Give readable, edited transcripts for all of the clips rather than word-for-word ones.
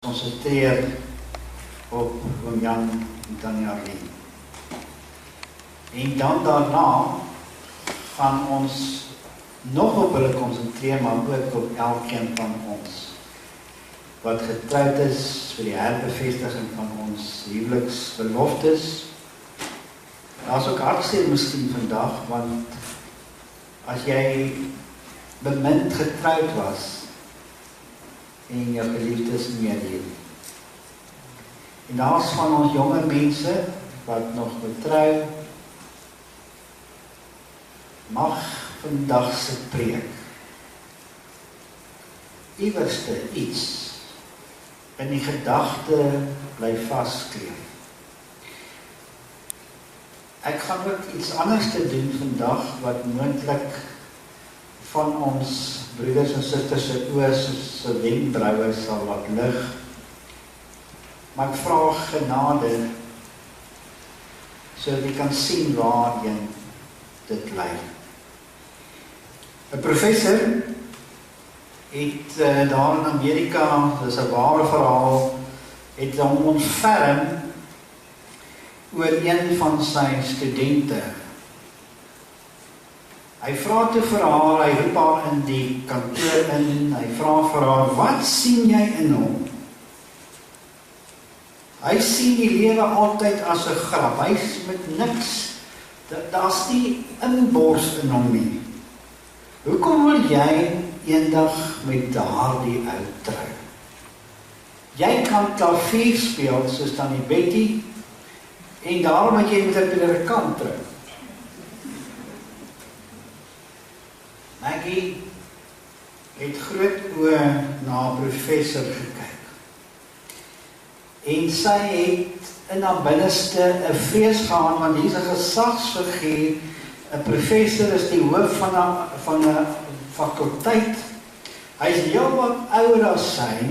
concentreer op oom Jan en Tannie Arlene. En dan daarna gaan ons nog op hulle concentreer, maar ook op elkeen van ons wat getrouwd is vir die herbevestiging van ons huweliksbeloftes. Daar is ook hartseer miskien vandag, want as jy bemind getrouwd was en jou geliefdes nie meer leef. En daar is van ons jonge mense wat nog betrou, mag vandag se preek iewerste iets in die gedagte bly vaskleef. Ek gaan ook iets anders te doen vandag wat moontlik van ons broeders en susters se oë se wenkbroue sal laat lig. Maar ek vra genade sodat jy kan sien waarheen dit lei. 'n Professor het daar in Amerika, dis 'n ware verhaal, het hom ontferm oor een van sy studente. Hy vra toe vir haar, hy roep haar in die kantoor in, hy vra vir haar, wat sien jy in hom? Hy sien die lewe altyd as 'n grap, hy is met niks, daar's nie inbors in hom nie. Hoekom wil jy eendag met daardie ou trou? Jy kan klavier speel soos Tannie Betty, en daarom het jy met 'n predikant trou. Maggie het groot oë na 'n professor gekyk. En sy het in haar binneste 'n vrees gehad, want hier is 'n gesagsfiguur. 'n Professor is die hoof van 'n fakulteit. Hy is heel wat ouer as sy,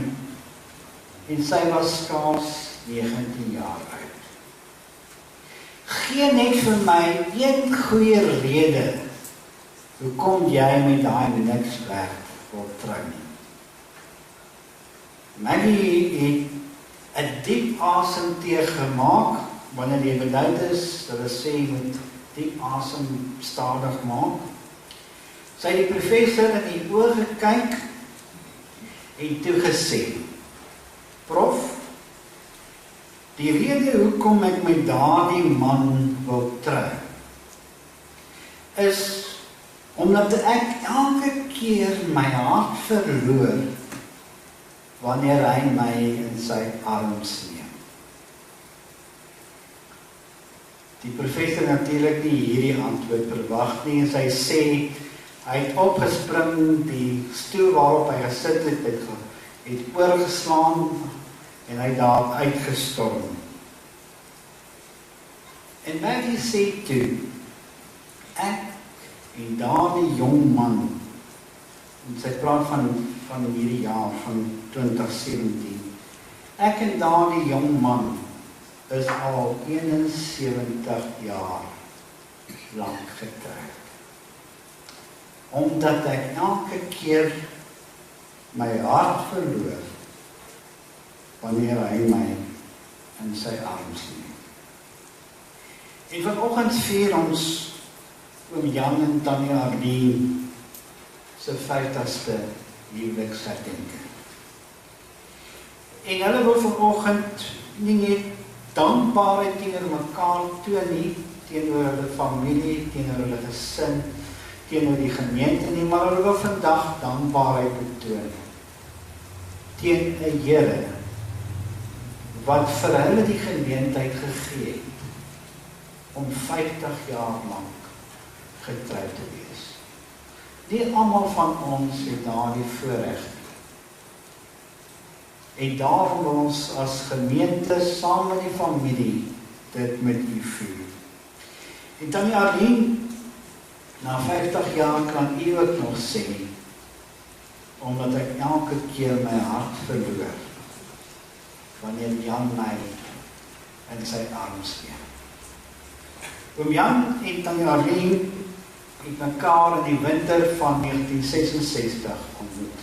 en sy was skaars 19 jaar oud. Gee net vir my een goeie rede hoekom jy met daai niks werd wil trou nie. Maggie het 'n diep asemteug gemaak, wanneer jy beduid is, hulle sê jy moet diep asem stadig maak. Sy het die professor in die oë gekyk en toe gesê, Prof, die rede hoekom ek met daardie man wil trou, is omdat ek elke keer my hart verloor, wanneer hy my in sy arms neem. Die professor natuurlik nie hierdie antwoord verwag nie, en sy sê, hy het opgespring, die stoel waarop hy gesit het oorgeslaan, en hy daar uitgestorm. En Maggie sê toe, ek en daardie jong man, en sy praat van hierdie jaar, van 2017, ek en daardie jong man is al 71 jaar lang getroud. Omdat ek elke keer my hart verloor, wanneer hy my in sy arms neem. En vanoggend vier ons oom Jan en Tannie Arlene se 50ste huweliksherdenking. En hulle wil vanoggend nie net dankbaarheid teenoor mekaar toon nie, teenoor hulle familie, teenoor hulle gesin, teenoor die gemeente nie, maar hulle wil vandag dankbaarheid betoon teen 'n Here wat vir hulle die geleentheid gegee het om 50 jaar lank getroud te wees. Nie almal van ons het daardie voorreg. En daarom wil ons as gemeente saam met die familie dit met u vier. En Tannie Arlene, na 50 jaar kan u ook nog sê, omdat ek elke keer my hart verloor, wanneer Jan my in sy arms neem. Oom Jan en Tannie Arlene het mekaar in die winter van 1966 ontmoet.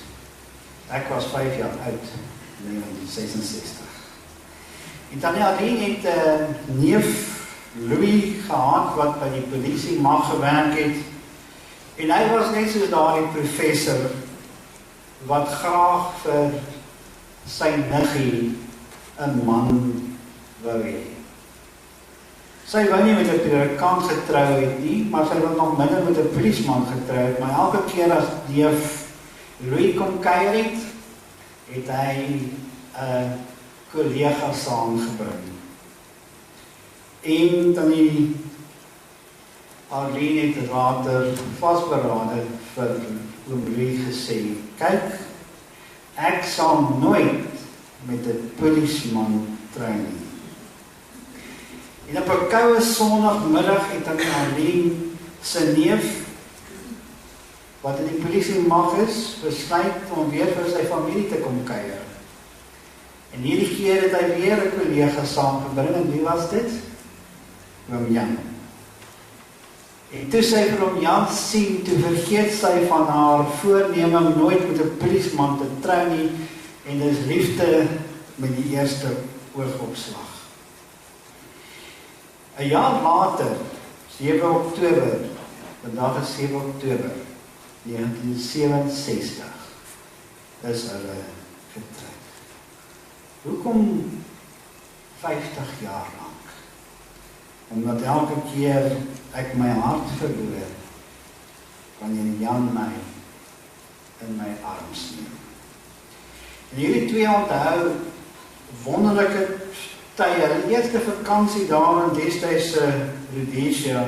Ek was 5 jaar oud, 1966. En Tannie Arlene het neef Louis gehad wat by die polisie mag gewerk het. En hy was net soos daardie professor wat graag vir sy niggie 'n man wou hê. Sy wou nie met 'n predikant getrou het nie, maar sy wou nog minder met 'n polisieman getrou het, maar elke keer as neef Louis kom kuier het, het hy 'n kollega saamgebring. En dan die Arlene het later vasberade vir oom Louis gesê, kyk, ek sal nooit met 'n polisieman trou nie. En op 'n koue Sondagmiddag het dan Arlene se neef, wat in die polisie mag is, besluit om weer vir sy familie te kom kuier. En hierdie keer het hy weer 'n kollega saamgebring, en wie was dit? Oom Jan. En toe sy vir oom Jan sien, toe vergeet sy van haar voorneme om nooit met 'n polisieman te trou nie, en dis liefde met die eerste oogopslag. 'n jaar later, 7 Oktober, vandag is 7 Oktober 1967, is hulle getroud. Hoekom 50 jaar lank? Omdat elke keer ek my hart verloor, wanneer Jan my in my arms neem. En hierdie twee onthou wonderlike tye, die eerste vakansie daar in destydse Rhodesia.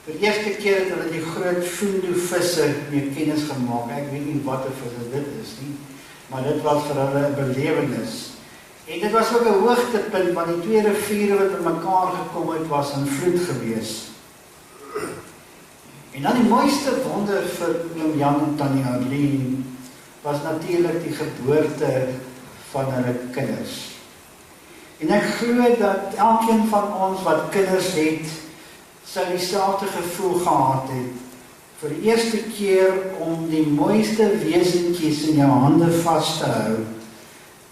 Vir die eerste keer het hulle die groot Fundu visse mee kennis gemaak. Ek weet nie wat 'n vis dit is nie, maar dit was vir hulle 'n belewenis. En dit was ook 'n hoogtepunt, want die twee riviere wat bymekaar gekom het, was in vloed gewees. En dan die mooiste wonder vir oom Jan en Tannie Arlene was natuurlik die geboorte van hulle kinders. En ek glo dat elkeen van ons wat kinders het, sou dieselfde gevoel gehad het, vir die eerste keer om die mooiste wesentjies in jou hande vas te hou,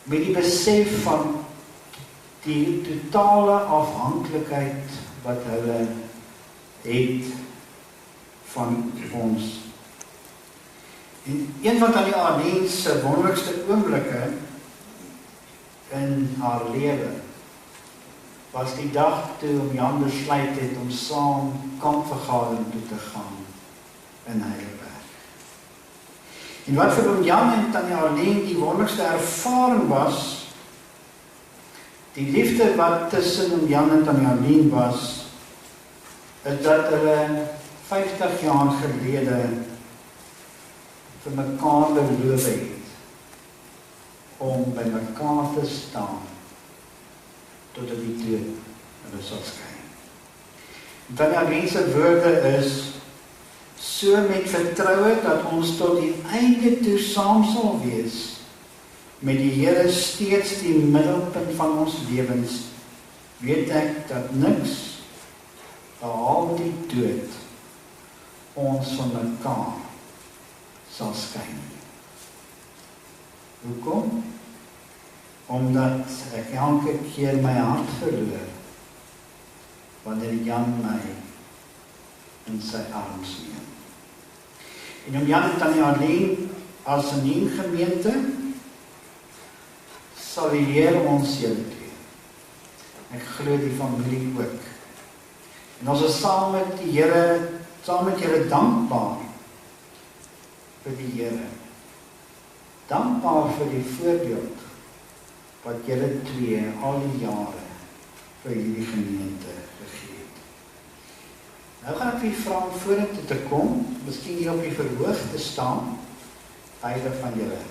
met die besef van die totale afhanklikheid wat hulle het van ons. En een van Tannie Arlene se wonderlikste oomblikke in haar lewe was die dag toe oom Jan besluit het om saam kampvergadering toe te gaan in Heidelberg. En wat vir oom Jan en Tannie Arlene die wonderlikste ervaring was, die liefde wat tussen oom Jan en Tannie Arlene was, is dat hulle 50 jaar gelede vir mekaar beloof het om by mekaar te staan totdat die dood hulle sal skei. Tannie Arlene se woorde is, so met vertroue dat ons tot die einde toe saam sal wees, met die Here steeds die middelpunt van ons lewens, weet ek dat niks, behalwe die dood, ons van mekaar sal skei. Hoekom? Omdat ek elke keer my hart verloor, wanneer Jan my in sy arms neem. En om Jan en Tannie Arlene as 'n gemeente, sal die Here ons julle twee. Ek glo die familie ook. En ons is saam met die Here, saam met julle dankbaar vir die Here. Dankbaar vir die voorbeeld wat julle twee al die jare vir hierdie gemeente gegee het. Nou gaan ek vir vra om vorentoe te kom, miskien hier op die verhoog te staan, beide van julle.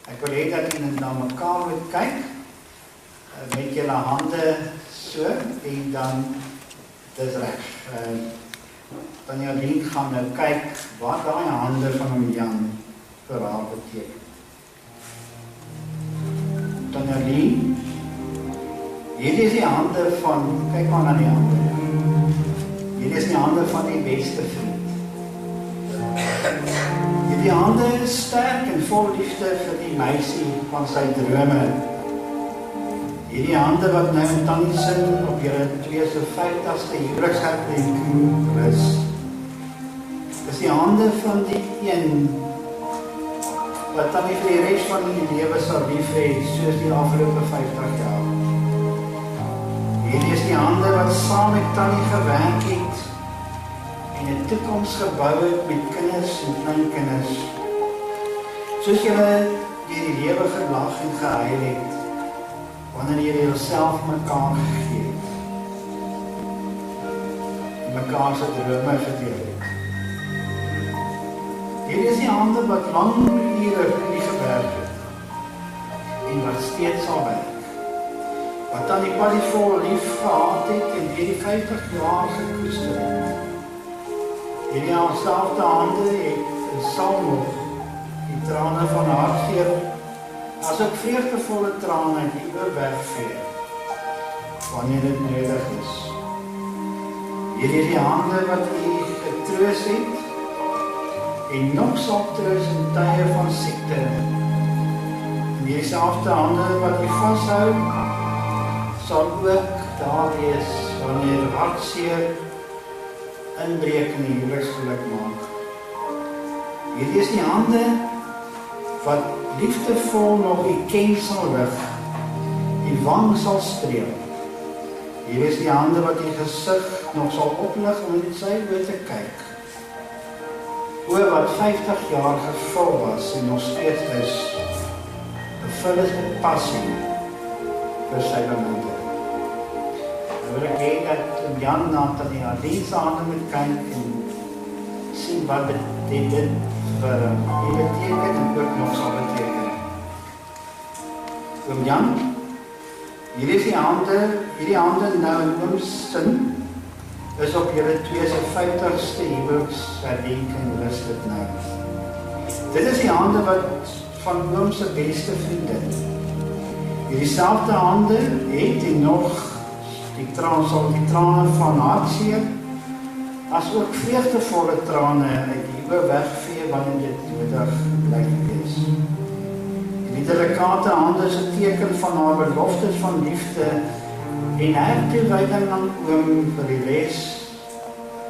Ek wil hê dat julle na mekaar moet kyk, met julle hande so, en dan, dis reg. Tannie Arlene gaan nou kyk wat daai hande van oom Jan vir haar beteken. Tannie Arlene, Hierdie is die hande van, kyk maar na die hande. Hierdie is die hande van die beste vriend. Hierdie hande is sterk en vol liefde vir die meisie van sy drome. Hierdie hande wat nou in Tannie Sin op julle 2 se 50ste huweliksherdenking rus. Dis die hande van die een wat Tannie vir die res van die lewe sal lief hê, soos die afgelope 50 jaar. Hierdie is die hande wat saam met Tannie gewerk het en 'n toekoms gebou het met kinders en kleinkinders. Soos julle deur die lewe gelag en gehuil het, wanneer jy jouself mekaar gegee het. En mekaar se drome gedeel het. Hierdie is die hande wat lang ure vir die gewerk het. En wat steeds sal werk. Wat Tannie Patty vol lief gehad het en deur die 50 jaar gekoester het. Hierdie selfde hande het en sal nog die trane van hartseer as ook vreugdevolle trane liewe wegvee, wanneer dit nodig is. Hierdie is die hande wat u getroos het, en nog sal troos in tye van siekte. En hierdie selfde hande wat u vashou, sal ook daar wees, wanneer hartseer inbreek in die huweliksgeluk maak. Hierdie is die hande wat liefdevol nog die ken sal lig, die wang sal streel. Hier is die hande wat die gesig nog sal oplig om in sy oë te kyk. Oë wat 50 jaar gevul was en nog steeds is, gevul is met passie vir sy beminde. Nou wil ek hê dat Jan na die Adien se hande moet kyk en sien wat dit beteken en ook nog sal beteken. Oom Jan, hier is hierdie hande nou in Oom Sin, is op julle 2 se 50ste huweliksherdenking rus dit nou. Dit is die hande wat van Oom se beste vriendin. Hierdie selfde hande het en nog die trane van hartseer, as ook vreugdevolle trane uit die oë wegvee wanneer dit nodig blyk wees. Die delikate hande is 'n teken van haar beloftes van liefde en hertoewyding aan Oom vir die res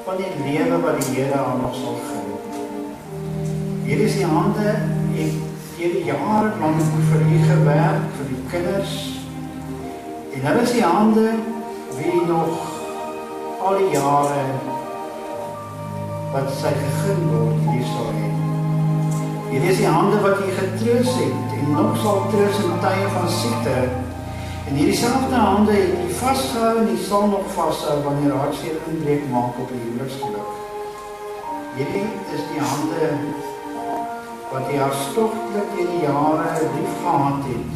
van die lewe wat die Here haar nog sal gee. Hier is die hande en deur die jare lank vir u gewerk, vir die kinders. En hulle is die hande wie nog al die jare wat sy gegeen word, lief sal hê. Hier is die hande wat u getroos het en nog sal troos in tye van siekte. En hierdie selfde hande het u vasgehou en u sal nog vashou wanneer hartseer inbreek maak op die huweliksgeluk. Hierdie is die hande wat u hartstogtelik in die jare lief gehad het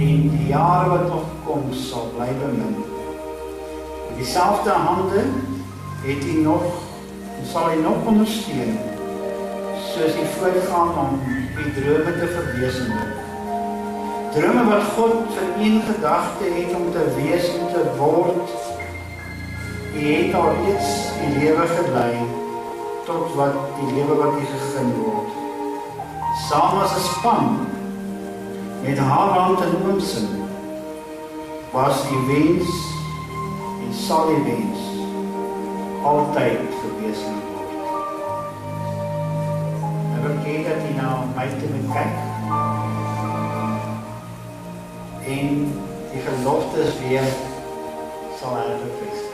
en die jare wat nog kom sal bly bemin. Dieselfde hande het u nog en sal u nog ondersteun soos u voortgaan om u drome te verwesenlik. Drome wat God vir een gedagte het om te wees en te word. U het al reeds die lewe gelei tot wat die lewe wat u gegeen word. Saam as 'n span met haar hand in Oom Sin was die wens en sal die wens altyd verwesenlik word. Ek wil hê dat jy nou my te kyk en die geloftes weer sal herbevestig.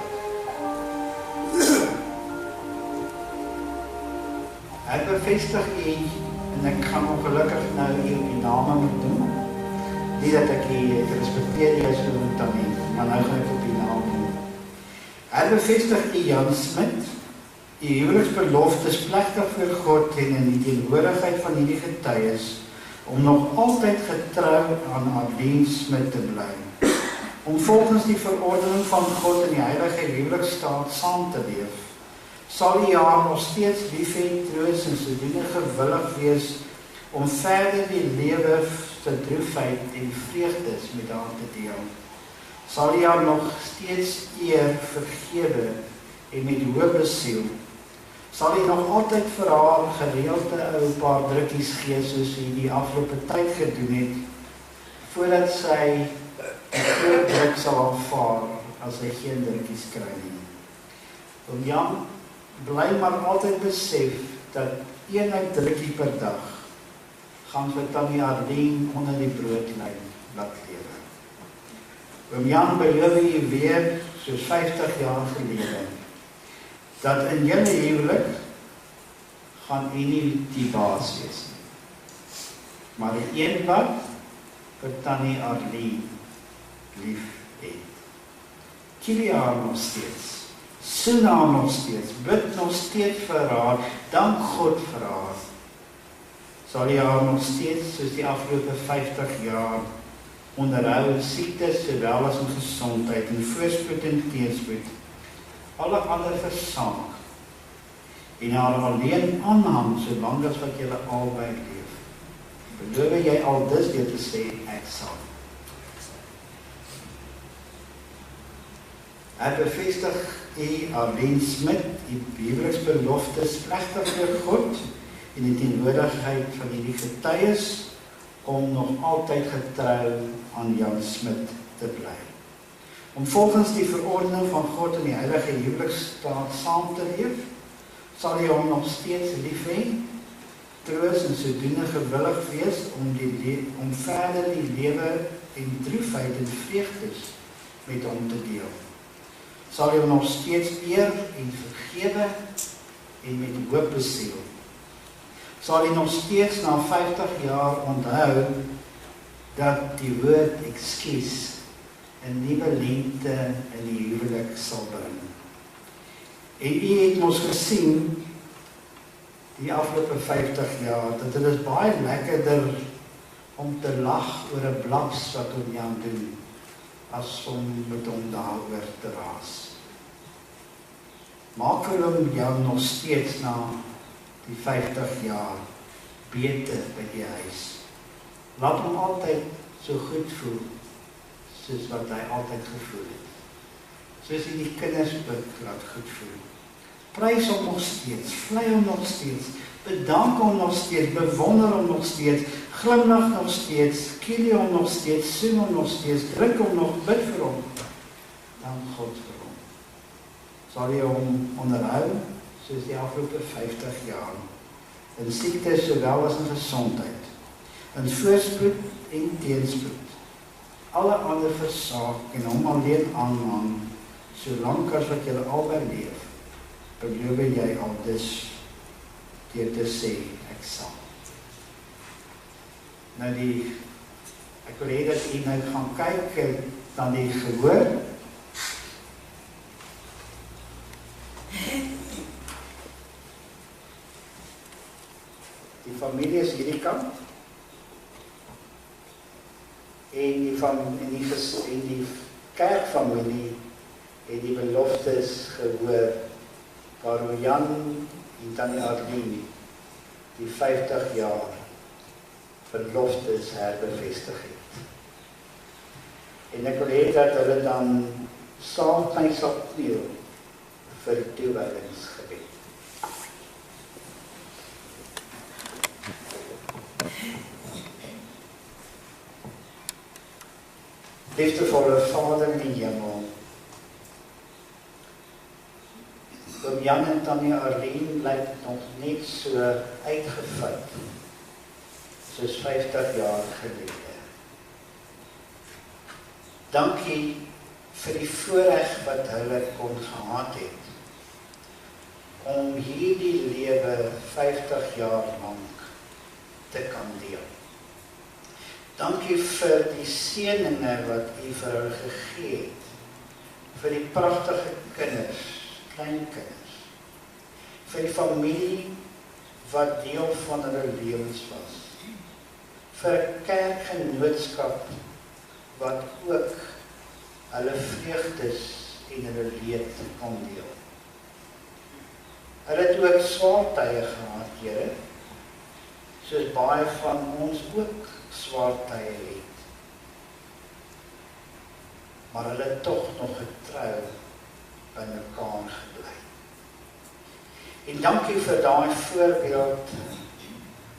Ek bevestig u en ek gaan ongelukkig nou hier die name moet doen. Nie dat ek hier respekteer jy as Oom Tannie, maar nou gaan ek op die naam doen. Ek bevestig u Jan Smit, u huweliksbeloftes plegtig voor God en in die teenwoordigheid van hierdie getuies om nog altyd getrou aan haar diens met te bly. Om volgens die verordening van God in die heilige huweliksstaat saam te leef. Sal u haar nog steeds lief hê, troos en sodoende gewillig wees om verder die lewe se droefheid en vreugdes met haar te deel. Sal jy haar nog steeds eer, vergewe en met hoop besiel? Sal jy nog altyd vir haar gereelde 'n paar drukkies gee soos jy die afgelope tyd gedoen het, voordat sy 'n groot druk sal aanvaar as sy geen drukkies kry nie? Oom Jan, bly maar altyd besef dat een drukkie per dag gaan vir Tannie Arlene onder die broodlyn laat lewe. Oom Jan beloof jy weer, soos 50 jaar gelede, dat in julle huwelik gaan jy nie die baas wees nie, maar die een wat vir Tannie Arlene lief het. Kies haar nog steeds, soen haar nog steeds, bid nog steeds vir haar, dank God vir haar. Sal jy haar nog steeds soos die afgelope 50 jaar onderhou in siektes sowel as in gesondheid, in voorspoed en teenspoed, alle ander versaak, en haar alleen aanhang solank as wat julle albei leef. Beloof jy al dis deur te sê, ek sal. Hy bevestig Arlene Smit die huweliksbeloftes plegtig voor God en die teenwoordigheid van die getuies om nog altyd getrou aan Jan Smit te bly. Om volgens die verordening van God in die heilige huweliksstaat saam te leef, sal jy hom nog steeds lief hê, troos en sodoende gewillig wees om verder die lewe en droefheid en vreugdes met hom te deel. Sal jy hom nog steeds eer en vergewe en met hoop besiel. Sal jy nog steeds na 50 jaar onthou dat die woord ekskuus 'n nuwe lente in die huwelik sal bring. En u het ons gesien die afgelope 50 jaar dat dit is baie lekkerder om te lag oor 'n blaps wat oom Jan doen as om met hom daaroor te raas. Maak vir hom Jan nog steeds na die 50 jaar beter by die huis. Laat hom altyd so goed voel soos wat hy altyd gevoel het. Soos hy die kinders laat goed voel. Prys hom nog steeds, vlei hom nog steeds, bedank hom nog steeds, bewonder hom nog steeds, glimlag nog steeds, kiel hom nog steeds, soen hom nog steeds, druk hom nog, bid vir hom. Dank God vir hom. Sal jy hom onderhou soos die afgelope 50 jaar, in siekte sowel as in gesondheid, in voorspoed en teenspoed, alle ander versaak en hom alleen aanhang, solank as wat julle albei leef, beloof jy al dus deur te sê, ek sal. Nou ek wil hê dat u nou gaan kyk dan die gehoor. Die familie is hierdie kant. En die kerkfamilie het die beloftes gehoor waar Jan en Tannie Arlene die 50 jaar beloftes herbevestig het. En ek wil hê dat hulle dan saam sal kniel vir die toewydingsgebed. Liefdevolle Vader in die hemel, oom Jan en Tannie Arlene lyk nog net so uitgevuld soos 50 jaar gelede. Dankie vir die voorreg wat hulle kon gehad het om hierdie lewe 50 jaar lank te kan deel. Dankie vir die seëninge wat u vir hulle gegee het, vir die pragtige kinders, kleinkinders, vir die familie wat deel van hulle lewens was, vir 'n kerkgenootskap wat ook hulle vreugdes en hulle leed kon deel. Hulle het ook swaar tye gehad, Here, soos baie van ons ook swaar tye het. maar hulle het tog nog getrou by mekaar gebly. En dankie vir daai voorbeeld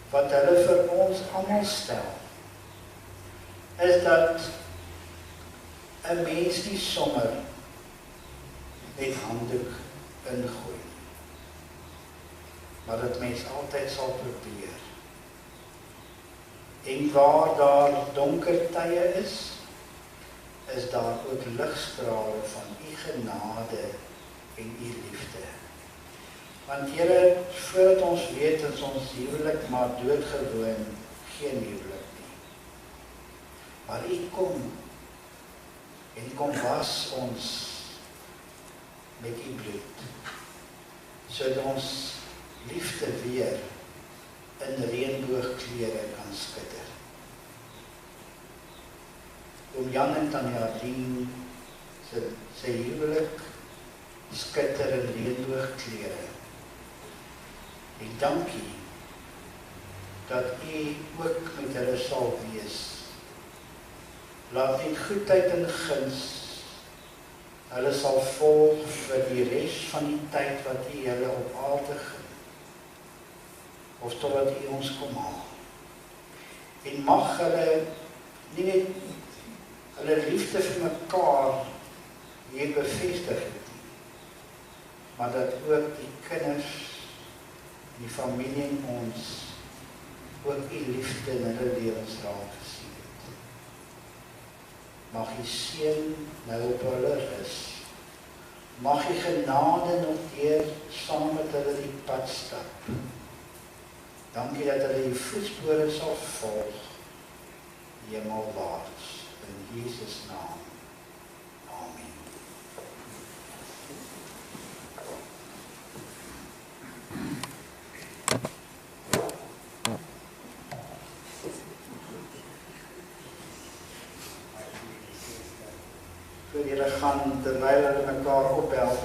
wat hulle vir ons almal stel, is dat 'n mens nie sommer net handdoek ingooi, maar dat mens altyd sal probeer. En waar daar donker tye is daar ook ligstrale van u genade en u liefde. Want Here, voordat ons weet is ons huwelik maar doodgewoon geen huwelik nie. Maar u kom en kom was ons met u bloed, sodat ons liefde weer in reënboogkleure kan skitter. Oom Jan en Tannie Arlene sy huwelik skitter in reënboogkleure. En dankie dat u ook met hulle sal wees. Laat die goedheid en guns hulle sal volg vir die res van die tyd wat u hulle op aarde gee, of totdat u ons kom haal. En mag hulle nie net hulle liefde vir mekaar hier bevestig het, maar dat ook die kinders, die familie en ons ook u liefde in hulle lewens raak gesien het. Mag die seën nou op hulle rus. Mag die genade nog deur saam met hulle die pad stap. Dankie dat hulle die voetspore sal volg, hemelwaarts, in Jesus naam. Amen. Vir julle gaan terwyl hulle mekaar ophelp.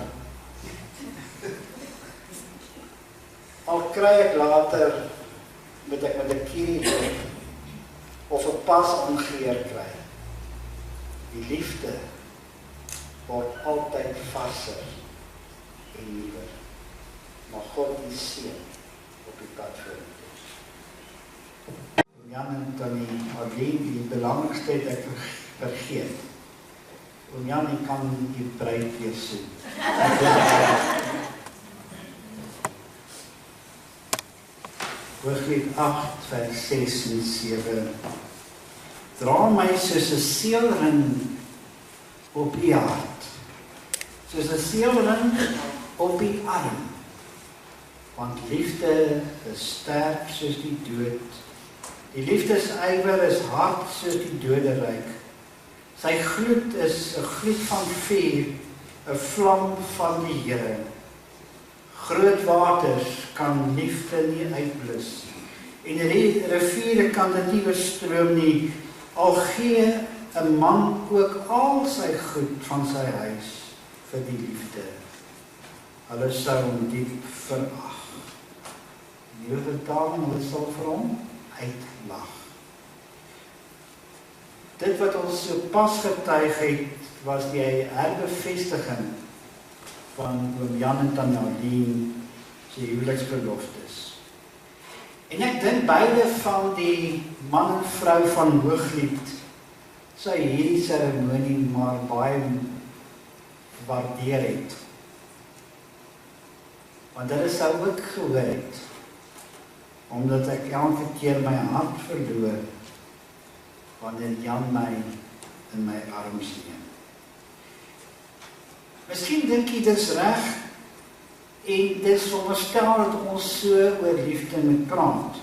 Al kry ek later, moet ek met 'n kierie loop, of 'n pas aangeheer kry. Die liefde word altyd vaser en nuwer. Mag God die seën op die pad vorentoe. Jan en Tannie Arlene, die belangrikste het ek vergeet. Oom Jan, jy kan die bruid weer sien. Hooglied 8, vers 6 en 7. Dra my soos 'n seelring op u hart, soos 'n seelring op u arm, want liefde is sterk soos die dood. Die liefdesywer is hard soos die doderyk. Sy gloed is 'n gloed van vuur, 'n vlam van die Here. Groot waters kan liefde nie uitblus, en riviere kan dit nie oorstroom nie, al gee 'n man ook al sy goed van sy huis vir die liefde. Hulle sou hom diep verag. Die vertaling, hulle sal vir hom uitlag. Dit wat ons so pas getuig het, was die herbevestiging van oom Jan en Tannie Arlene se huweliksbeloftes. En ek dink beide van die man en vrou van Hooglied sou hierdie seremonie maar baie waardeer het. Want hulle sou ook gehoor het, omdat ek elke keer my hart verloor wanneer Jan my in my arms neem. Miskien dink jy dis reg en dit veronderstel dat ons so oor liefde moet praat.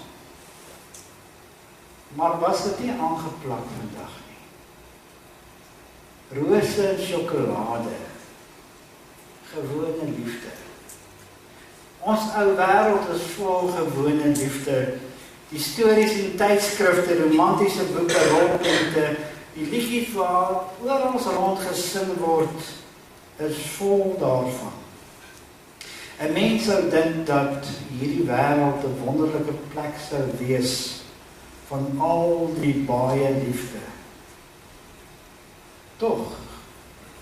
Maar was dit nie aangeplak vandag nie? Rose en sjokolade, gewone liefde. Ons ou wêreld is vol gewone liefde. Die stories en tydskrifte, romantiese boeke, rolprente, die liedjies waar oral rond gesing word, is vol daarvan. 'n Mens sou dink dat hierdie wêreld 'n wonderlike plek sou wees van al die baie liefde. Tog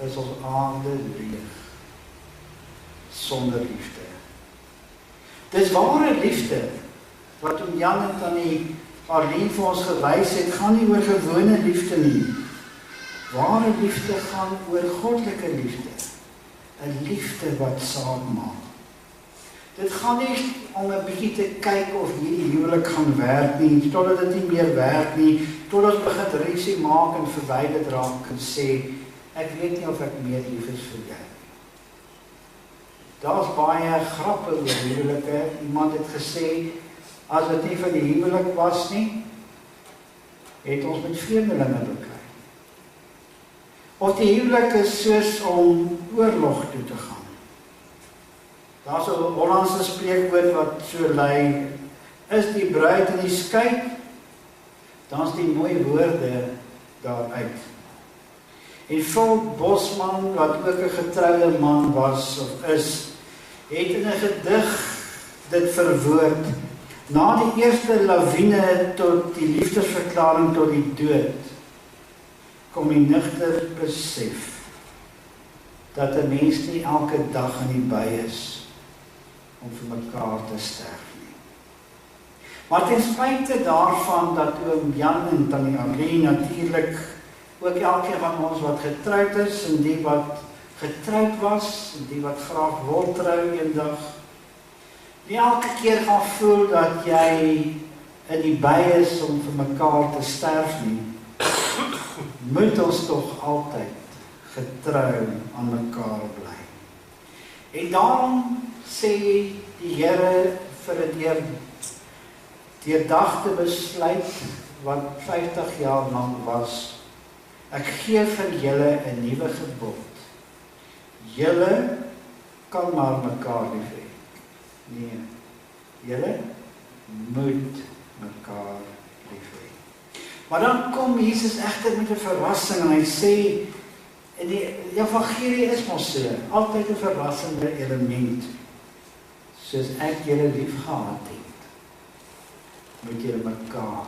is ons aarde leeg, sonder liefde. Dis ware liefde, wat om Jan en Tannie Arlene vir ons gewys het, gaan nie oor gewone liefde nie. Ware liefde gaan oor goddelike liefde. 'n liefde wat saak maak. Dit gaan nie om 'n bietjie te kyk of hierdie huwelik gaan werk nie, totdat dit nie meer werk nie, totdat ons begin rusie maak en verwyderd raak en sê, ek weet nie of ek meer lief is vir jou. Daar's baie grappe oor huwelike. Iemand het gesê, as dit nie vir die huwelik was nie, het ons met vreemdelinge beklei. Of die huwelik is soos om oorlog toe te gaan. Daar's 'n Hollandse spreekwoord wat so lui, is die bruid in die skei, dan's die mooi woorde daaruit. En Phil Bosman, wat ook 'n getroude man was of is, het in 'n gedig dit verwoord, na die eerste lawine tot die liefdesverklaring tot die dood, kom die nigter besef, dat 'n mens nie elke dag in die by is, om vir mekaar te sterf nie. Maar ten spyte daarvan, dat oom Jan en Tannie Arlene natuurlik, ook elkeen van ons wat getroud is, en die wat getroud was, en die wat graag wil trou eendag, nie elke keer gaan voel dat jy in die by is om vir mekaar te sterf nie, moet ons tog altyd getrou aan mekaar bly. En daarom sê die Here vir 'n deurdagte besluit wat 50 jaar lang was, ek gee vir julle 'n nuwe gebod. Julle kan maar mekaar lief hê. Nee, julle moet mekaar lief hê. Maar dan kom Jesus egter met 'n verrassing en hy sê, en die evangelie is mos so, altyd 'n verrassende element. Soos ek julle lief gehad het, moet julle mekaar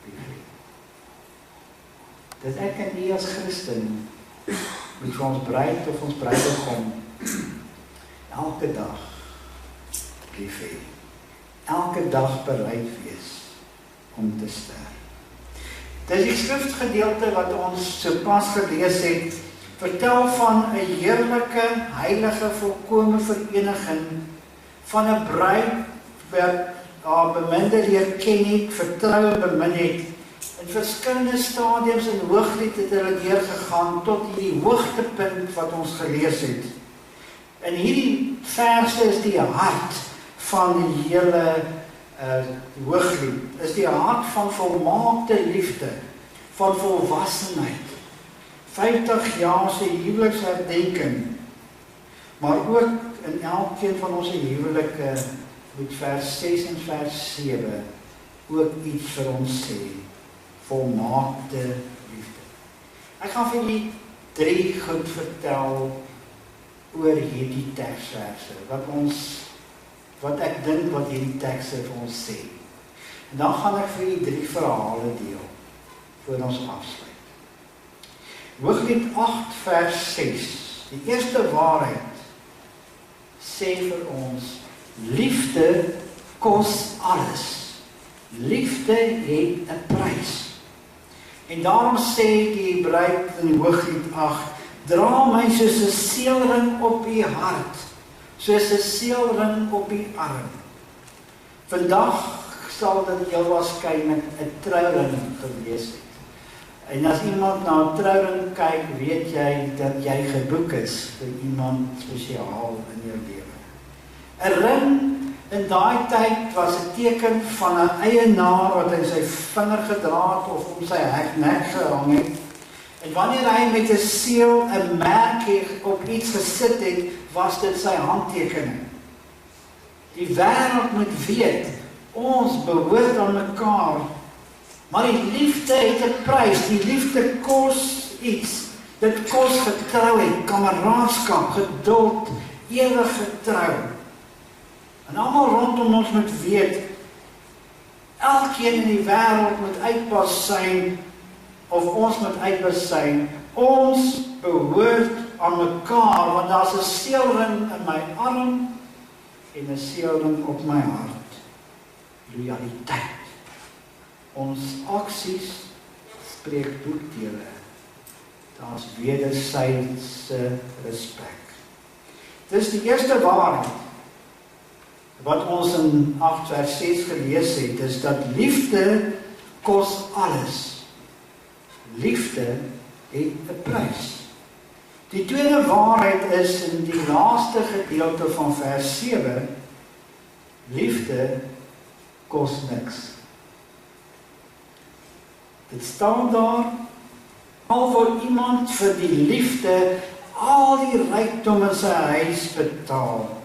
lief hê. Dis ek en jy as Christen, moet vir ons bruid of ons bruidegom elke dag lief hê. Elke dag bereid wees om te sterf. Dis die skrifgedeelte wat ons sopas gelees het, vertel van 'n heerlike, heilige, volkome vereniging van 'n bruid wat haar beminde leer ken het, vertroue bemin het, in verskillende stadiums in Hooglied het hulle deurgegaan tot hierdie hoogtepunt wat ons gelees het. En hierdie verse is die hart van die hele Hooglied, is die hart van volmaakte liefde, van volwassenheid. 50 jaar se huweliksherdenking, maar ook in elkeen van ons huwelike moet vers 6 en vers 7 ook iets vir ons sê, volmaakte liefde. Ek gaan vir julle 3 goed vertel oor hierdie teksverse, wat ek dink wat hierdie tekste vir ons sê. En dan gaan ek vir julle 3 verhale deel, voor ons afsluit. Hooglied 8 vers 6, die eerste waarheid, sê vir ons, liefde kos alles. Liefde het 'n prys. En daarom sê die bruid in Hooglied 8, dra my soos 'n seelring op u hart, soos 'n seelring op u arm. Vandag sal dit heel waarskynlik 'n trouring gewees het. En as iemand na 'n trouring kyk, weet jy dat jy geboek is vir iemand spesiaal in jou lewe. 'n Ring in daai tyd was 'n teken van 'n eienaar wat hy sy vinger gedra het of om sy nek gehang het. En wanneer hy met 'n seël 'n merk op iets gesit het, was dit sy handtekening. Die wêreld moet weet, ons behoort aan mekaar. Maar die liefde het 'n prys, die liefde kos iets. Dit kos getrouheid, kameraadskap, geduld, ewige trou. En almal rondom ons moet weet, elkeen in die wêreld moet uitpas zijn, of ons moet uitpas zijn, ons behoort aan mekaar, want daar's 'n seelring in my arm en 'n seelring op my hart. Loyaliteit. Ons aksies spreek boekdele. Daar's wederwysige respek. Dis die eerste waarheid wat ons in 8 vers 6 gelees het, is dat liefde kos alles. Liefde het 'n prys. Die tweede waarheid is in die laaste gedeelte van vers 7, liefde kos niks. Dit staan daar, al wil iemand vir die liefde al die rykdom in sy huis betaal,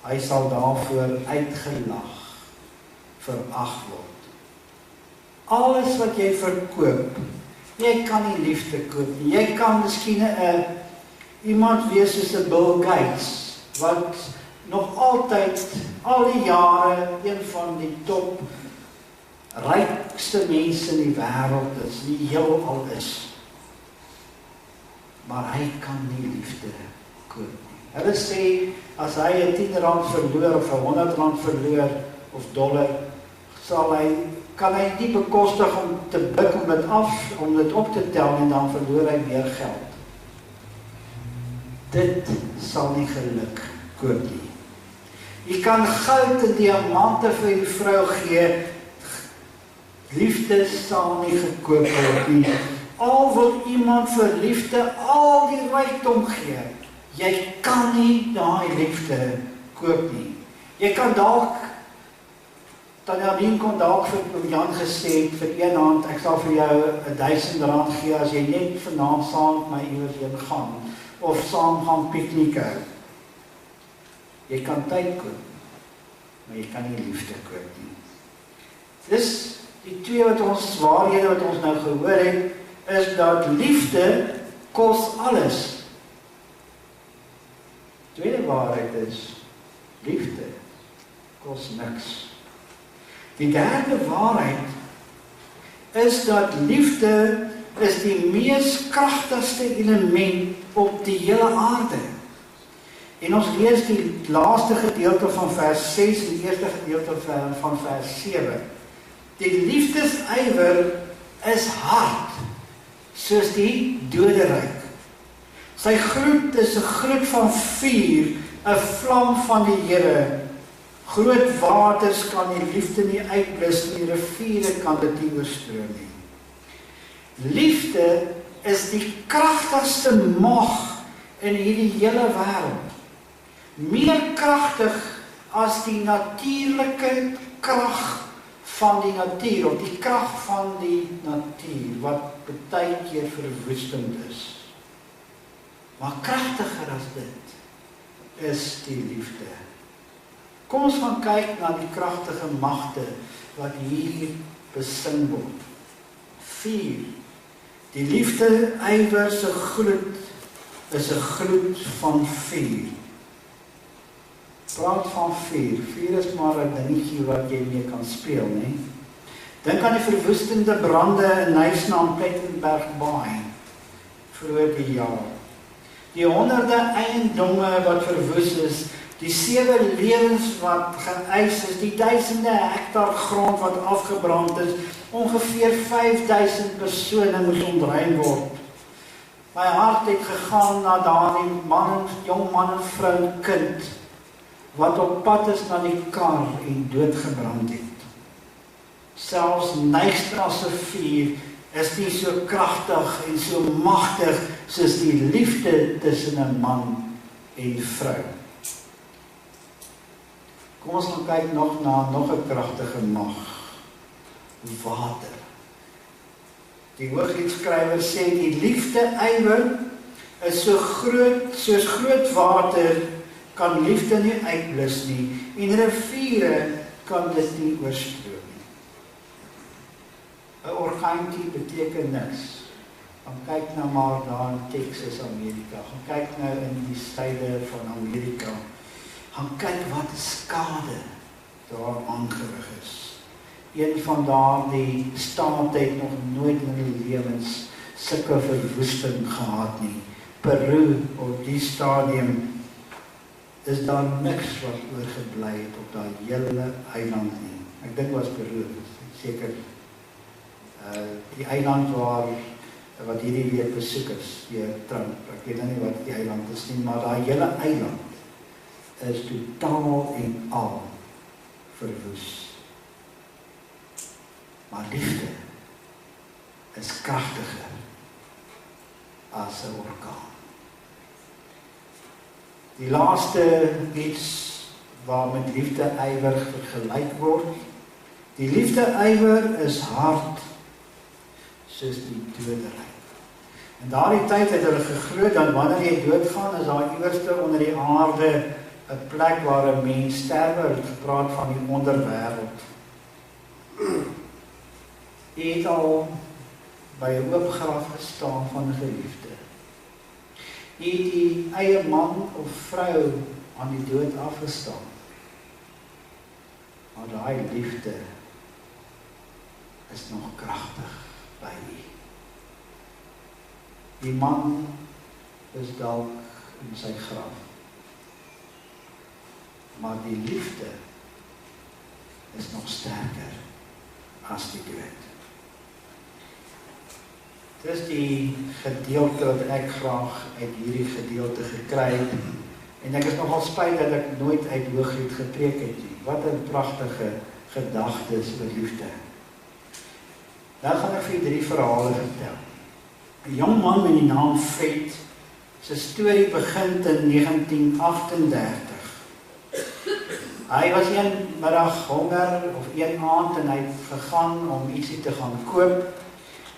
hy sal daarvoor uitgelag, verag word. Alles wat jy verkoop, jy kan nie liefde koop nie. Jy kan miskien iemand wees soos 'n Bill Gates, wat nog altyd, al die jare, een van die top rykste mense in die wêreld is, die heelal is. Maar hy kan nie liefde koop nie. Hulle sê, as hy 'n 10 rand verloor, of 'n 100 rand verloor, of dollar, kan hy nie bekostig om te buk om dit op te tel, en dan verloor hy meer geld. Dit sal nie geluk koop nie. Jy kan goud en diamante vir die vrou gee, liefde sal nie gekoop word nie. Al wil iemand vir liefde al die rykdom gee, jy kan nie daai liefde koop nie. Jy kan dalk, Tanjadien kon dalk vir Jan gesê, vir een hand, ek sal vir jou 1000 rand gee, as jy net vanaand saam met my iewers heen gaan, of saam gaan piknik hou. Jy kan tyd koop, maar jy kan nie liefde koop nie. Dis die twee waarhede wat ons nou gehoor het, is dat liefde kos alles. Tweede waarheid is, liefde kos niks. Die derde waarheid is dat liefde is die mees kragtigste element op die hele aarde. En ons lees die laaste gedeelte van vers 6 en die eerste gedeelte van vers 7. Die liefdesywer is hard, soos die doderyk. Sy gloed is 'n gloed van vuur, 'n vlam van die Here. Groot waters kan die liefde nie uitblus nie, riviere kan dit nie oorstroom nie. Liefde is die kragtigste mag in hierdie hele wêreld. Meer kragtig as die natuurlike krag van die natuur, of die krag van die natuur, wat baie keer verwoestend is. Maar kragtiger as dit is die liefde. Kom ons gaan kyk na die kragtige magte wat hier besing word. 4. Die liefde-ywer se gloed is 'n gloed van vuur. Praat van vuur. Vuur is maar 'n dingetjie wat jy mee kan speel, né? Dink aan die verwoestende brande in Nyasa en Plettenberg Baai vroeër die jaar. Die honderde eiendomme wat verwoes is, die 7 lewens wat geëis is, die duisende hektaar grond wat afgebrand is, ongeveer 5000 persone moes ontruim word. My hart het gegaan na daardie jong man en vrou en kind, wat op pad is na die kar en doodgebrand het. Selfs Nyasa se vuur is nie so kragtig en so magtig soos die liefde tussen 'n man en vrou. Kom ons gaan kyk nog 'n kragtige mag. Water. Die Hoogliedskrywer sê die liefde-ywer is so groot soos groot water, kan liefde nie uitblus nie, en riviere kan dit nie oorstroom nie. 'n Orgaantjie beteken niks. Gaan kyk nou maar daar in Texas, Amerika. Gaan kyk nou in die suide van Amerika. Gaan kyk wat skade daar aangerig is. Een van daardie state het nog nooit in hulle lewens sulke verwoesting gehad nie. Peru op die stadium is daar niks wat oorgebly het op daai hele eiland nie. Ek dink was Peru, seker die eiland wat hierdie week besoek is, deur Trump. Ek weet nie wat die eiland is nie, maar daai hele eiland is totaal en al verwoes. Maar liefde is kragtiger as 'n orkaan. Die laaste iets waar met liefde ywer vergelyk word. Die liefde ywer is hard soos die dodery. En daardie tyd het hulle geglo dat wanneer jy doodgaan, is daar iewers onder die aarde 'n plek waar 'n mens sterwe. Hulle het gepraat van die onderwêreld. Jy het al by 'n oop graf gestaan van 'n geliefde. Jy het die eie man of vrou aan die dood afgestaan. Maar daai liefde is nog kragtig by u. Die man is dalk in sy graf. Maar die liefde is nog sterker as die dood. Dit is die gedeelte wat ek graag uit hierdie gedeelte gekry het. En ek is nogal spyt dat ek nooit uit Hooglied gepreek het nie. Wat 'n pragtige gedagtes oor liefde. Nou gaan ek vir 3 verhale vertel. 'n Jong man met die naam Fred, sy storie begin in 1938. Hy was een middag honger of een aand en hy het gegaan om ietsie te gaan koop.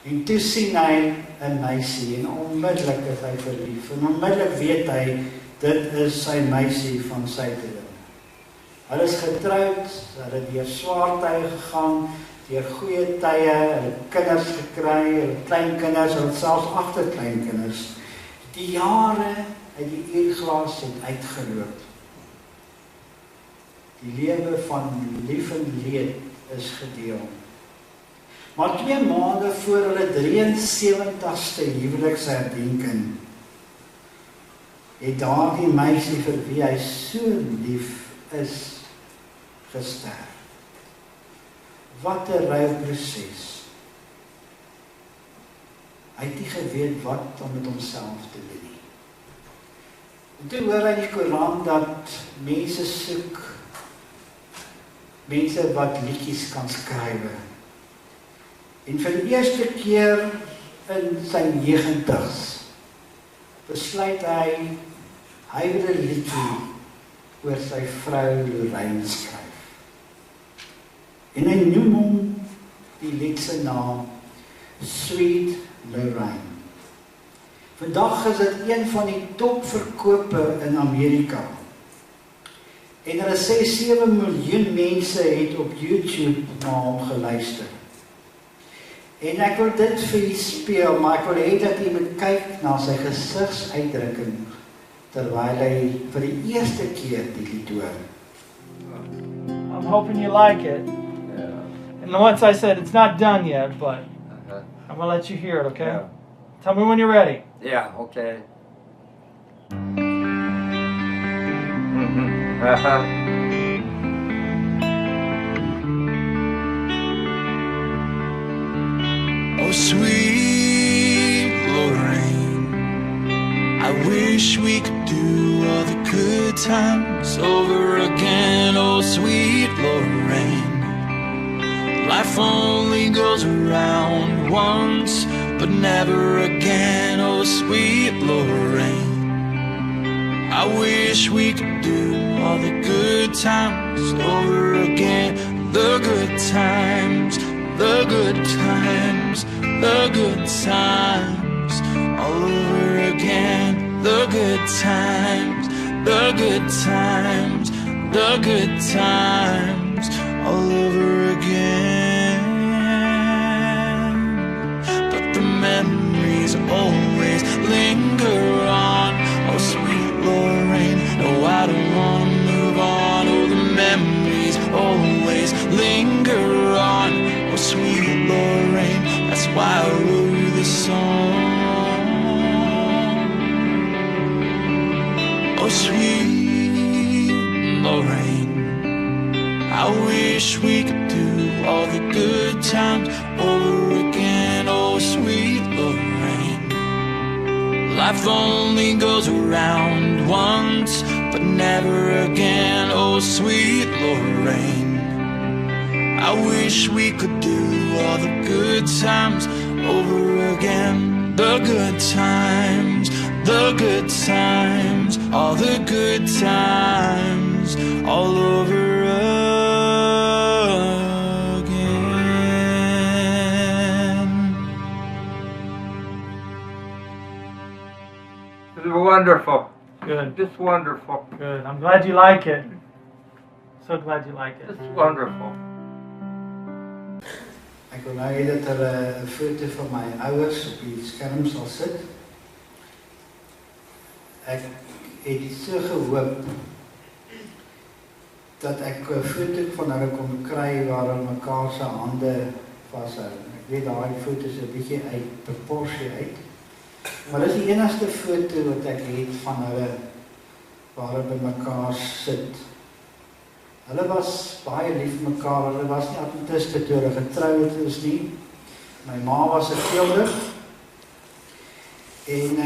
En toe sien hy 'n meisie en onmiddellik is hy verlief. En onmiddellik weet hy, dit is sy meisie van sy droom. Hulle is getroud, hulle het deur swaar tye gegaan, deur goeie tye, hulle het kinders gekry, hulle kleinkinders, hulle het selfs agterkleinkinders. Die jare uit die uurglas het uitgeloop. Die lewe van lief en leed is gedeel. Maar 2 maande voor hulle 73ste huweliksherdenking het daardie meisie vir wie hy so lief is gesterf. Wat 'n rouproses. Hy het nie geweet wat om met homself te doen nie. En toe hoor hy in die koerant dat mense soek, mense wat liedjies kan skryf. En vir die eerste keer in sy 90's besluit hy wil 'n liedjie oor sy vrou Lorraine skryf. En hy noem hom die lied se naam Sweet Lorraine. Vandag is dit een van die topverkope in Amerika. En hulle sê 7 miljoen mense het op YouTube na hom geluister. En ek wil dit vir u speel, maar ek wil hê dat u moet kyk na sy gesigsuitdrukking terwyl hy vir die eerste keer die lied hoor. I'm hoping you like it. Yeah. And once I said it's not done yet, but I'm gonna let you hear it, okay? Yeah. Tell me when you're ready. Yeah, okay. Oh, sweet Lorraine, I wish we could do all the good times over again. Oh, sweet Lorraine, life only goes around once, but never again. Oh, sweet Lorraine, I wish we could do all the good times over again. The good times, the good times, the good times, all over again. The good times, the good times, the good times, all over again. But the memories always linger on. Oh, sweet Lorraine, no, I don't want to move on. Oh, the memories always linger on. Oh, sweet Lorraine, that's why I wrote you this song. Lorraine. I wish we could do all the good times over again, oh sweet Lorraine. Life only goes around once, but never again, oh sweet Lorraine. I wish we could do all the good times over again. The good times, the good times, all the good times, all over again. This is wonderful. Good. Just wonderful. Good. I'm glad you like it. So glad you like it. Just wonderful. Ek wil nou hê dat hulle 'n foto van my ouers op die skerm sal sit. Ek het so gehoop dat ek 'n foto van hulle kon kry waar hulle mekaar se hande vashou. Ek weet daai foto is 'n bietjie uit proporsie uit. Maar dis die enigste foto wat ek het van hulle waar hulle by mekaar sit. Hulle was baie lief vir mekaar, hulle was nie adventiste toe hulle getroud is nie. My ma was 'n teelder en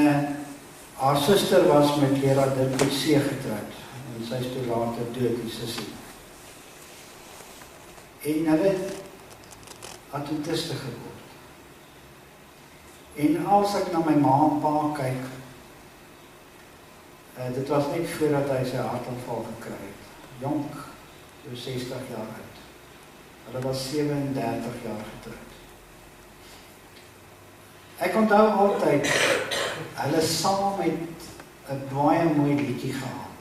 haar suster was met leraar Dirk C getroud en sy is toe later dood, die sussie. En hulle het adventiste geword. En as ek na my ma en pa kyk, dit was net voordat hy sy hartaanval gekry het. Jonk, so 60 jaar oud. Hulle was 37 jaar getroud. Ek onthou altyd, hulle saam het 'n baie mooi liedjie gehad.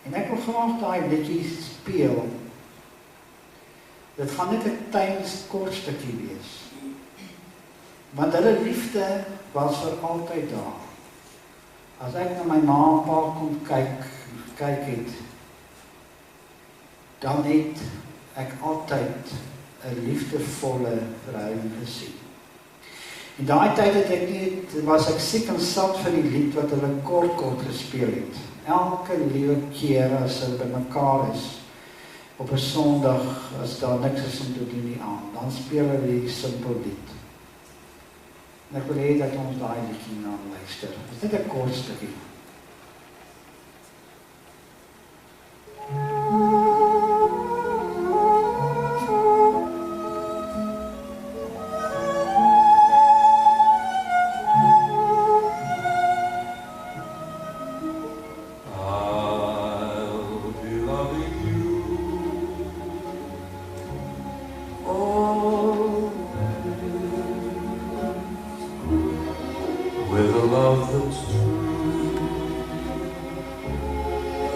En ek wil graag daai liedjie speel. Dit gaan net 'n kort stukkie wees. Want hulle liefde was vir altyd daar. As ek na my ma en pa kom kyk het, dan het ek altyd 'n liefdevolle verhouding gesien. In daai tyd was ek siek en sat vir die lied wat hulle kort gespeel het. Elke liewe keer as hulle bymekaar is, op 'n Sondag, as daar niks is om te doen nie aan, dan speel hulle die simpel lied. En ek wil hê dat ons daai liedjie na luister. Dit is net 'n kort stukkie. With a love that's true,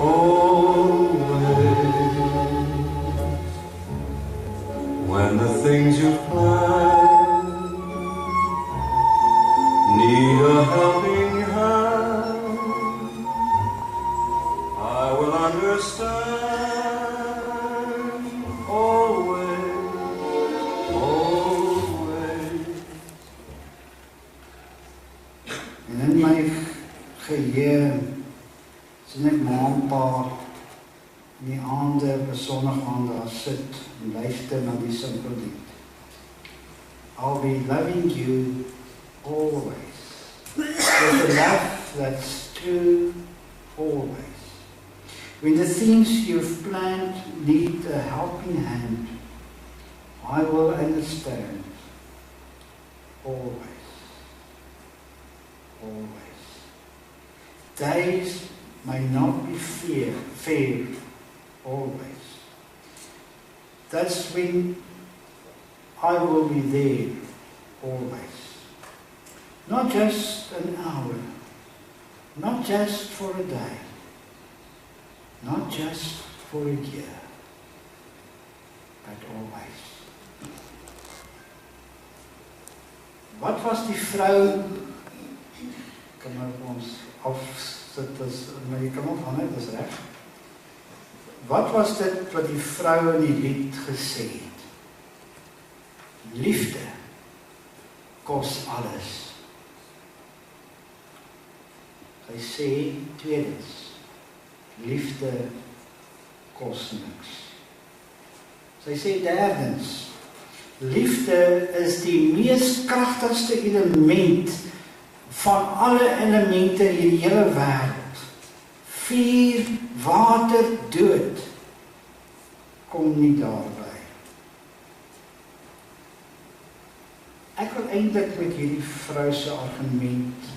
always. When the things you've planned need a helping hand, I will understand. Always, always. En in my geheue sien ek ma en pa in die aande, besondige aande daar sit en luister na die simpel lied. I'll be loving you always. With a love that's true always. When the things you've planned need a helping hand, I will understand. Always. Always. Days may not be fair, always. That's when I will be there, always. Not just an hour, not just for a day, not just for a year, but always. Wat was die vrou? Kan ons afsit, maar jy kan ook aan, dis reg. Wat was dit wat die vrou in die lied gesê het? Liefde kos alles. Sy sê tweedens, liefde kos niks. Sy sê derdens, liefde is die mees kragtigste element van alle elemente in die hele wêreld. Vuur, water, dood kom nie daarby. Ek wil eintlik met hierdie vrou se argument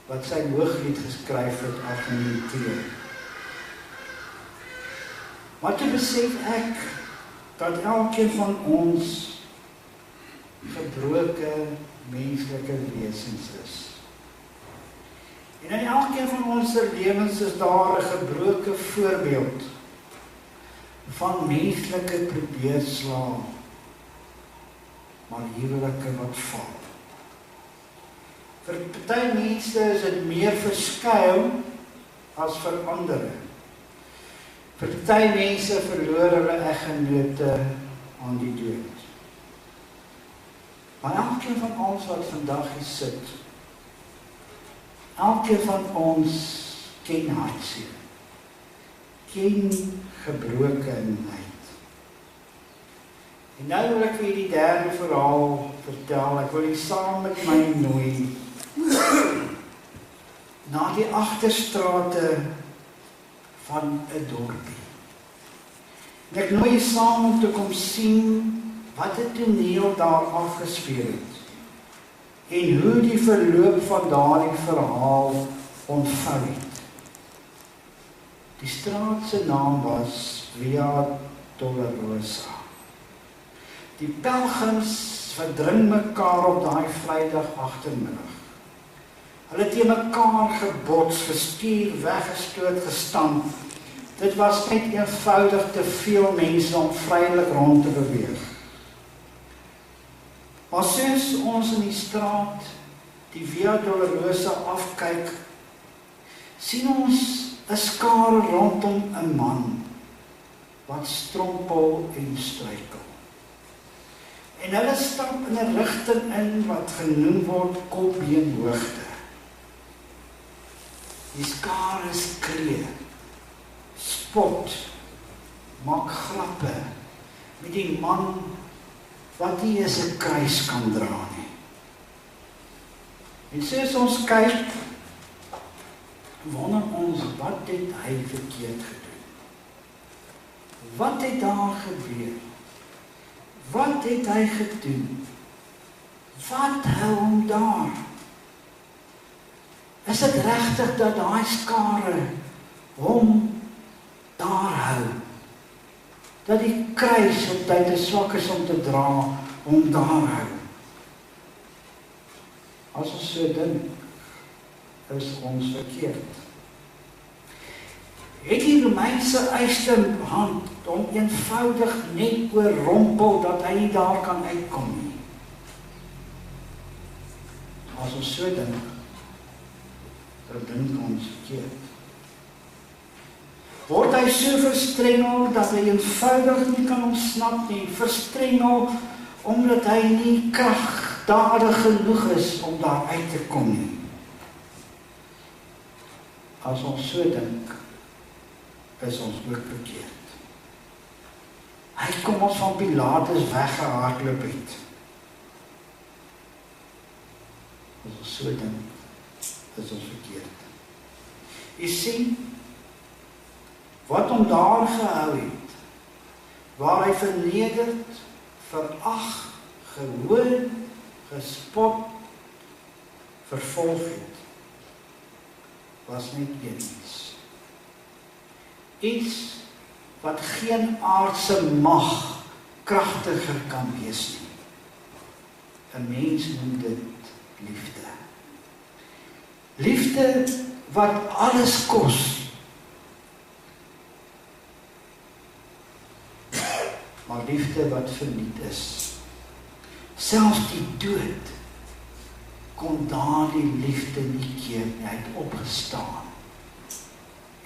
wat sy Hooglied geskryf het argumenteer. Maar toe besef ek dat elkeen van ons gebroke menslike wesens is. En in elkeen van ons lewens is daar 'n gebroke voorbeeld van menslike probeerslae, maar huwelike wat val. Vir party mense is dit meer verskuil as vir ander. Vir party mense verloor hulle eggenote aan die dood. Maar elkeen van ons wat vandag hier sit, elkeen van ons ken hartseer, ken gebrokenheid. En nou wil ek vir die derde verhaal vertel. Ek wil jy saam met my nooi na die agterstrate van 'n dorpie. En ek nooi jy saam om te kom sien wat 'n toneel daar afgespeel het en hoe die verloop van daardie verhaal ontvou het. Die straat se naam was Via Dolorosa. Die pelgrims verdring mekaar op daai Vrydag agtermiddag. Hulle het teen mekaar gebots, gestuur, weggestoot, gestamp. Dit was net eenvoudig te veel mense om vrylik rond te beweeg. Maar soos ons in die straat die Via Dolorosa afkyk, sien ons 'n skare rondom 'n man wat strompel en struikel. En hulle stap in 'n rigting in wat genoem word kopbeenhoogte. Die skare skree, spot, maak grappe met die man wat nie eens 'n kruis kan dra nie. En soos ons kyk, wonder ons, wat het hy verkeerd gedoen? Wat het daar gebeur? Wat het hy gedoen? Wat hou hom daar? Is dit regtig dat daai skare hom daar hou? Dat die kruis wat hy te swak is om te dra, hom daar hou? As ons so dink, is ons verkeerd. Het die Romeinse eysterhand hom eenvoudig net oorrompel dat hy nie daar kan uitkom nie? As ons so dink, dan dink ons verkeerd. Word hy so verstrengel dat hy eenvoudig nie kan ontsnap nie, verstrengel omdat hy nie kragtadig genoeg is om daar uit te kom nie? As ons so dink, is ons ook verkeerd. Hy kom ons van Pilatus weggehardloop het. As ons so dink, is ons verkeerd. Jy sien, wat hom daar gehou het, waar hy vernederd, verag, gehoon, gespot, vervolg het, was net iets. Iets wat geen aardse mag kragtiger kan wees nie. 'n Mens noem dit liefde. Liefde wat alles kos. Maar liefde wat verniet is. Selfs die dood kon daardie liefde nie keer nie. Hy het opgestaan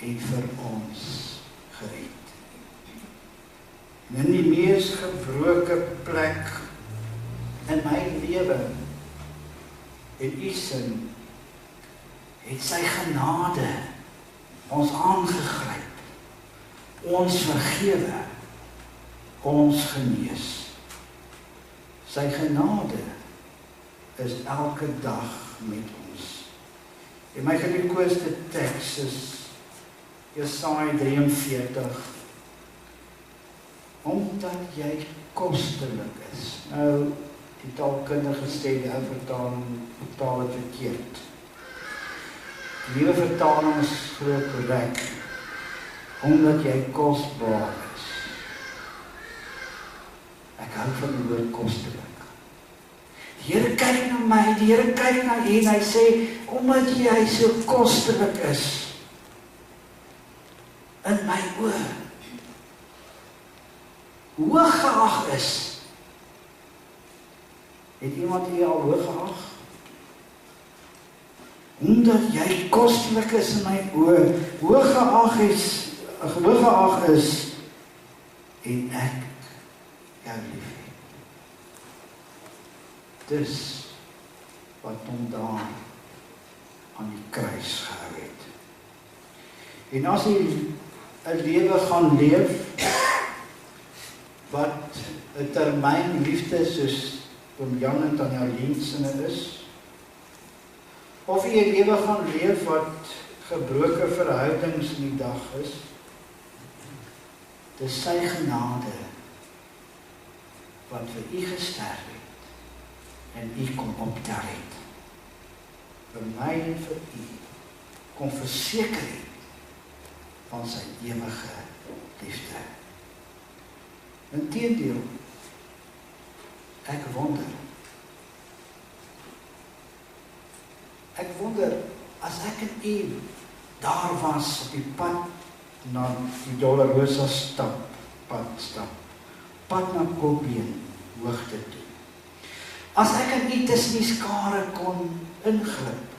en vir ons gered. In die mees gebroke plek in my lewe, in U sin, het sy genade ons aangeneem. ons vergewe, ons genees. Sy genade is elke dag met ons. En my geliekoeste teks is Jesaja 43. Omdat jy kostelik is. Nou, die taalkundige sê die ou vertaling vertaal het verkeerd. Die nuwe vertaling is groot korrek. Omdat jy kosbaar is. Ek hou van die woord kostelik. Die Here kyk na my, die Here kyk na u en hy sê, omdat jy so kostelik is in my oë, hoog geag is. Het iemand u al hoog geag? Omdat jy kostelik is in my oë, hoog geag is en ek jou lief het. Dis wat hom daar aan die kruis gehou het. En as jy 'n lewe gaan leef wat 'n termyn liefde soos oom Jan en Tannie Arlene sinne is, of jy 'n lewe gaan leef wat gebroke verhoudings in die dag is, dis sy genade wat vir u gesterf het en u kom optel het. Vir my en vir u kom verseker het van sy ewige liefde. Inteendeel, ek wonder as ek en u daar was op die pad na die Dolorosa pad na Kobeen hoogte toe. As ek en u tussen die skare kon inglip,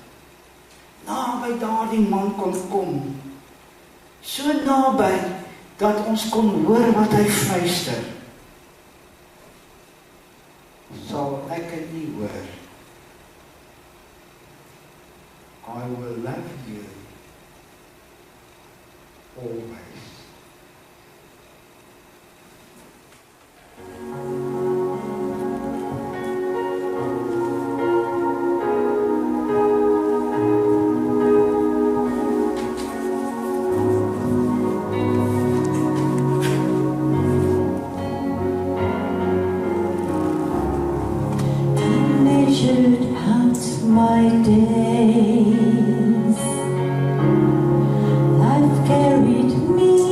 naby daardie man kon kom, so naby dat ons kon hoor wat hy fluister, sal ek en u hoor, I will love you always. My days, life carried me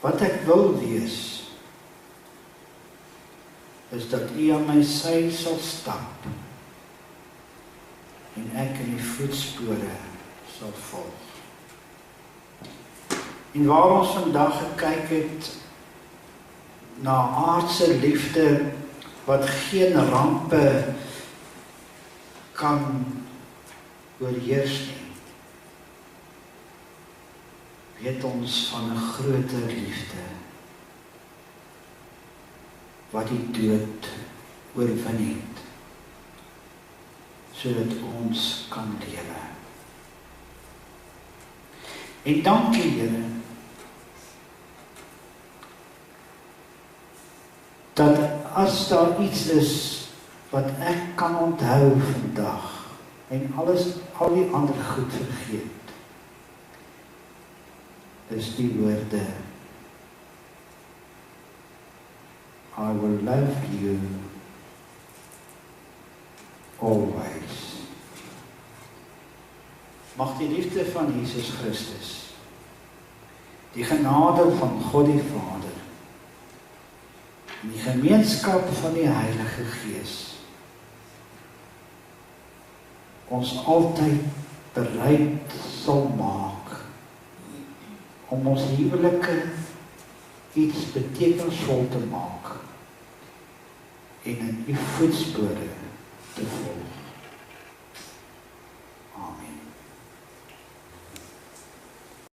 Wat ek wil wees, is dat U aan my sy sal stap en ek in die voetspore sal volg. En waar ons vandag gekyk het na aardse liefde wat geen rampe kan oorheers nie, weet ons van 'n groter liefde wat die dood oorwin het, sodat ons kan lewe. En dankie Here, dat as daar iets is wat ek kan onthou vandag, en al die ander goed vergeet, is die woorde, I will love you always. Mag die liefde van Jesus Christus, die genade van God die Vader, en die gemeenskap van die Heilige Gees, ons altyd bereid sal maak om ons huwelike iets betekenisvol te maak en in U voetspore te volg.